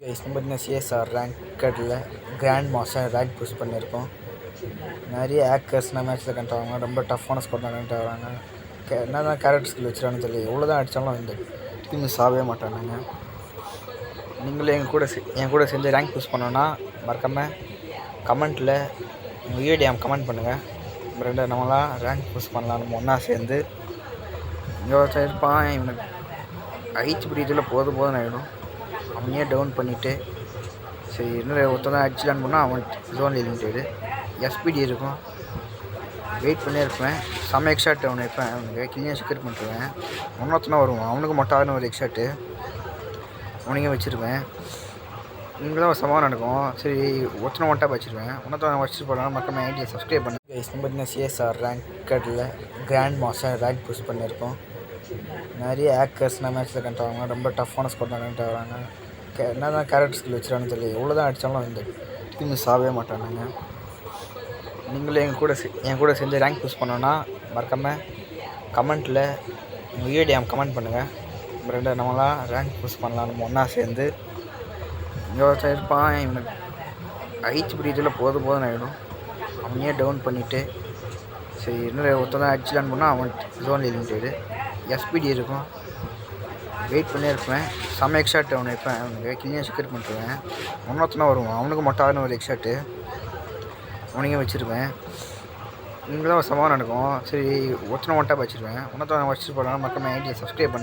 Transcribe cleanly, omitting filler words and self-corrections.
Guys நம்ம பார்த்தீங்கன்னா CSR ரேங்கடில் கிராண்ட் மாஸ்டர் ரேங்க் புஷ் பண்ணியிருக்கோம். நிறைய ஹேக்கர்ஸ்னால் மேட்ச்சில் கனெக்ட் ஆவாங்க. ரொம்ப டஃப்பான ஸ்கோர் தான் கனெக்ட் ஆகிறாங்க. என்ன தான் கேரக்டர் ஸ்கில் வச்சுருக்கான்னு தெரியல. எவ்வளோ தான் அடித்தாலும் இந்த டீம் சாவே மாட்டானுங்க. நீங்களும் என் கூட சேர்ந்து ரேங்க் புஷ் பண்ணோன்னா மறக்காமல் கமெண்ட்டில் உங்கள் யூடிஎம் கமெண்ட் பண்ணுங்கள். நம்மளாம் ரேங்க் புஷ் பண்ணலாம். நம்ம ஒன்றா சேர்ந்து இங்கே ஒருத்தன் இருப்பான். இவனுக்கு ஐச்சு பிடிச்சதில் போதும் ஆகிடும். அவனையே டவுன் பண்ணிவிட்டு சரி இன்னும் ஒருத்ததான் அடிச்சலான்னு பண்ணால் அவன் ஜோனில் எலிமிட்டேடு. எஸ்பிடி இருக்கும். வெயிட் பண்ணி இருப்பேன். செம்ம எக்ஸாட் அவனை இருப்பேன். அவனுக்கு கிளியாக செக்யூர் பண்ணிட்டுருவேன். ஒன்றொத்தனா வருவான். அவனுக்கு மொட்டாதுன்னு ஒரு எக்ஸாட்டு அவனையும் வச்சுருவேன். இங்கே தான் சமாதானம் நடக்கும். சரி ஒத்தனை ஒன்ட்டாக வச்சுருவேன். ஒன்றொத்தனை வச்சுட்டு போகலாம். மக்கள் ஐடியை சப்ஸ்கிரைப் பண்ணி கைஸ் நம்ம பார்த்தீங்கன்னா சிஎஸ்ஆர் ரேங்கடில் கிராண்ட் மாஸ்டர் ரேங்க் புஷ் பண்ணியிருக்கோம். நிறைய ஹேக்கர்ஸ்னால் மேட்ச்சில் கனெக்ட் ஆவாங்க. ரொம்ப டஃப்பான ஸ்கோர் தான் கனெக்ட் ஆகிறாங்க. என்ன தான் கேரக்டர் ஸ்கில் வச்சுருக்கான்னு தெரியல. எவ்வளோ தான் அடித்தாலும் இந்த டீம் சாவே மாட்டானுங்க. நீங்களும் என் கூட சேர்ந்து ரேங்க் புஷ் பண்ணோன்னா மறக்காமல் கமெண்ட்டில் உங்கள் யூடிஎம் கமெண்ட் பண்ணுங்கள். நம்மளாம் ரேங்க் புஷ் பண்ணலாம். நம்ம ஒன்றா சேர்ந்து இங்கே ஒருத்தன் இருப்பான். இவனுக்கு ஐச்சு பிடிச்சதில் போதும் ஆகிடும். அவனையே டவுன் பண்ணிவிட்டு சரி இன்னும் ஒருத்ததான் அடிச்சலான்னு பண்ணால் அவன் ஜோனில் எலிமிட்டேடு. எஸ்பிடி இருக்கும். வெயிட் பண்ணி இருப்பேன். செம்ம எக்ஸாட் அவனை இருப்பேன். அவனுக்கு கிளியாக செக்யூர் பண்ணிட்டுருவேன். ஒன்றொத்தனா வருவான். அவனுக்கு மொட்டாதுன்னு ஒரு எக்ஸாட்டு அவனையும் வச்சுருவேன். இங்கே தான் சமாதானம் நடக்கும். சரி ஒத்தனை ஒன்ட்டாக வச்சுருவேன். ஒன்றொத்தனை வச்சுட்டு போகலாம். மக்கள் ஐடியை சப்ஸ்கிரைப் பண்ணி